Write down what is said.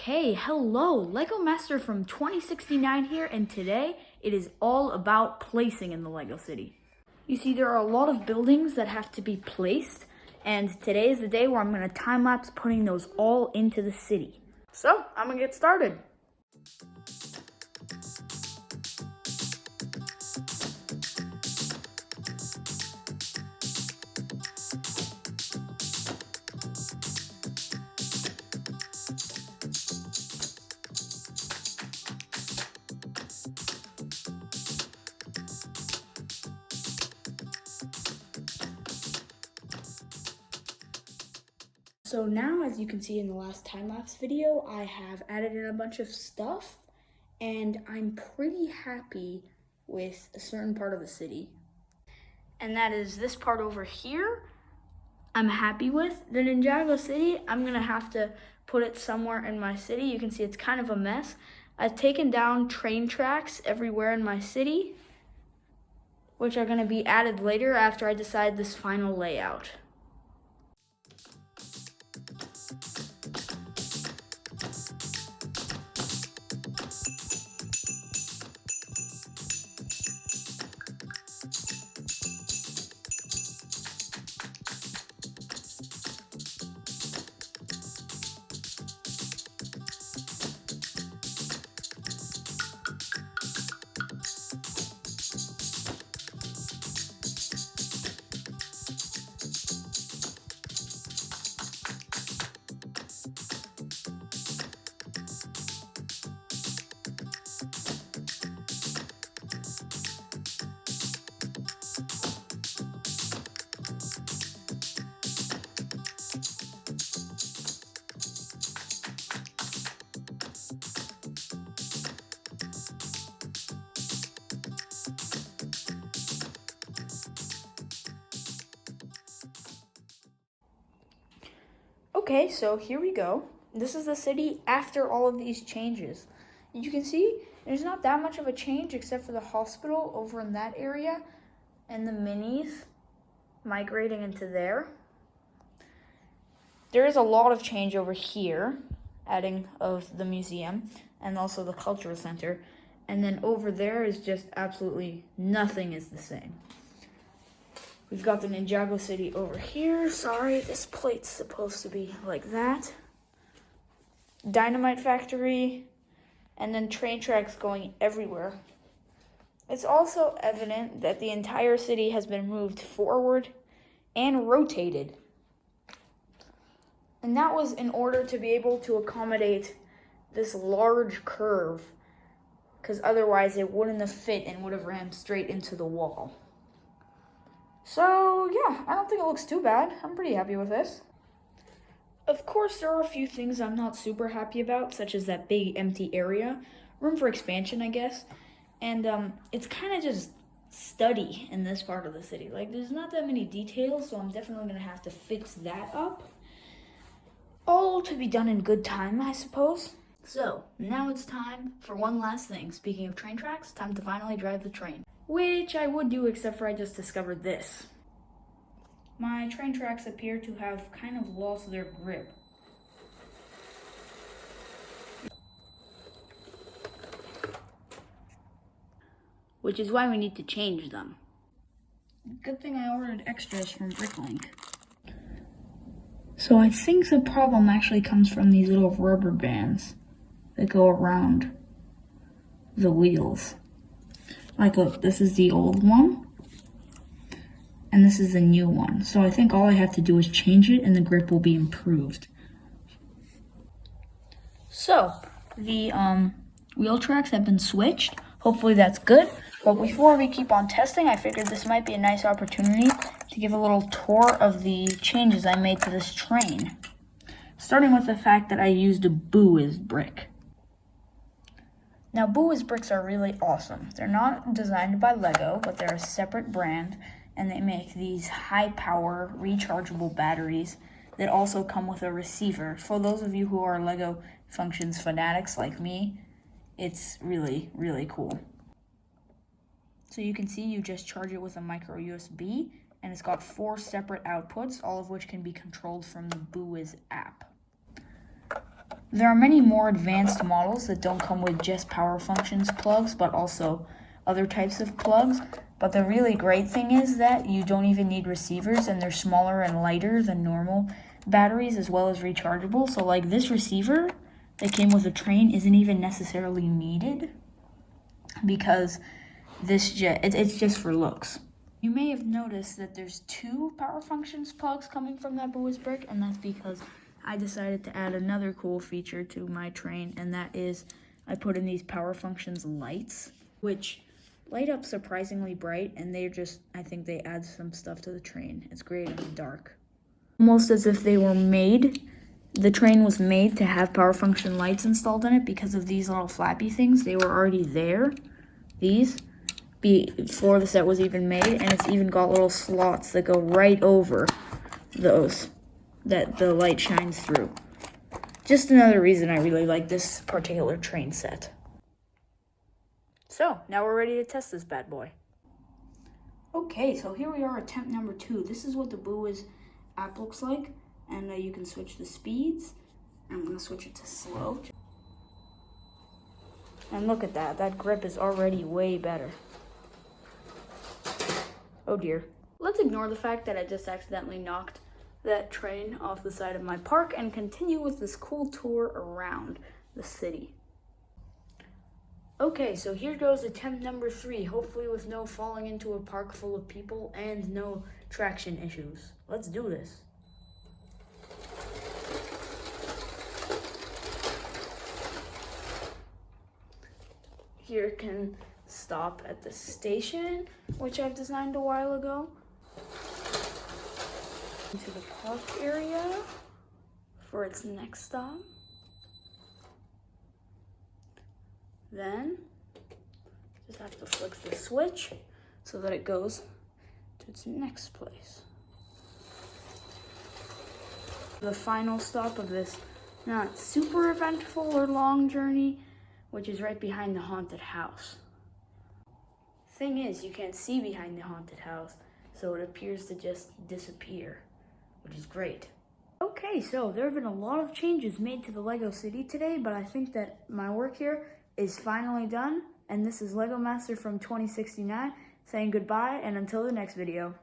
Okay, hello, Lego Master from 2069 here, and today it is all about placing in the Lego City. You see, there are a lot of buildings that have to be placed, and today is the day where I'm going to time-lapse putting those all into the city. So, I'm going to get started. So now, as you can see in the last time-lapse video, I have added in a bunch of stuff, and I'm pretty happy with a certain part of the city. And that is this part over here. I'm happy with. The Ninjago City, I'm gonna have to put it somewhere in my city. You can see it's kind of a mess. I've taken down train tracks everywhere in my city, which are gonna be added later after I decide this final layout. Okay, so here we go. This is the city after all of these changes. You can see there's not that much of a change except for the hospital over in that area and the minis migrating into there. There is a lot of change over here, adding of the museum and also the cultural center. And then over there is just absolutely nothing is the same. We've got the Ninjago City over here. Sorry, this plate's supposed to be like that. Dynamite factory, and then train tracks going everywhere. It's also evident that the entire city has been moved forward and rotated. And that was in order to be able to accommodate this large curve, because otherwise it wouldn't have fit and would have ran straight into the wall. So yeah, I don't think it looks too bad. I'm pretty happy with this. Of course, there are a few things I'm not super happy about, such as that big empty area. Room for expansion, I guess. And it's kind of just study in this part of the city. Like, there's not that many details, so I'm definitely going to have to fix that up. All to be done in good time, I suppose. So, now it's time for one last thing. Speaking of train tracks, time to finally drive the train. Which I would do, except for I just discovered this. My train tracks appear to have kind of lost their grip. Which is why we need to change them. Good thing I ordered extras from Bricklink. So I think the problem actually comes from these little rubber bands that go around the wheels. Like, look, this is the old one, and this is the new one. So I think all I have to do is change it, and the grip will be improved. So, the wheel tracks have been switched. Hopefully that's good. But before we keep on testing, I figured this might be a nice opportunity to give a little tour of the changes I made to this train. Starting with the fact that I used a Boo-Is brick. Now, Boo-Is bricks are really awesome. They're not designed by Lego, but they're a separate brand, and they make these high-power, rechargeable batteries that also come with a receiver. For those of you who are Lego Functions fanatics like me, it's really, really cool. So you can see you just charge it with a micro USB, and it's got 4 separate outputs, all of which can be controlled from the Boo-Is app. There are many more advanced models that don't come with just power functions plugs, but also other types of plugs. But the really great thing is that you don't even need receivers, and they're smaller and lighter than normal batteries, as well as rechargeable. So like this receiver that came with a train isn't even necessarily needed, because it's just for looks. You may have noticed that there's 2 power functions plugs coming from that Buiz brick, and that's because I decided to add another cool feature to my train, and that is I put in these power functions lights, which light up surprisingly bright, and I think they add some stuff to the train. It's great in the dark. Almost as if the train was made to have power function lights installed in it because of these little flappy things. They were already there, before the set was even made, and it's even got little slots that go right over those that the light shines through. Just another reason I really like this particular train set. So, now we're ready to test this bad boy. Okay, so here we are, attempt number 2. This is what the Buiz app looks like, and you can switch the speeds. I'm going to switch it to slow. And look at that grip is already way better. Oh dear. Let's ignore the fact that I just accidentally knocked that train off the side of my park and continue with this cool tour around the city. Okay, so here goes attempt number 3, hopefully with no falling into a park full of people and no traction issues. Let's do this. Here can stop at the station, which I've designed a while ago. Into the park area for its next stop. Then just have to flick the switch so that it goes to its next place. The final stop of this not super eventful or long journey, which is right behind the haunted house. Thing is, you can't see behind the haunted house, so it appears to just disappear, which is great. Okay, so there have been a lot of changes made to the Lego City today, but I think that my work here is finally done, and this is Lego Master from 2069 saying goodbye, and until the next video.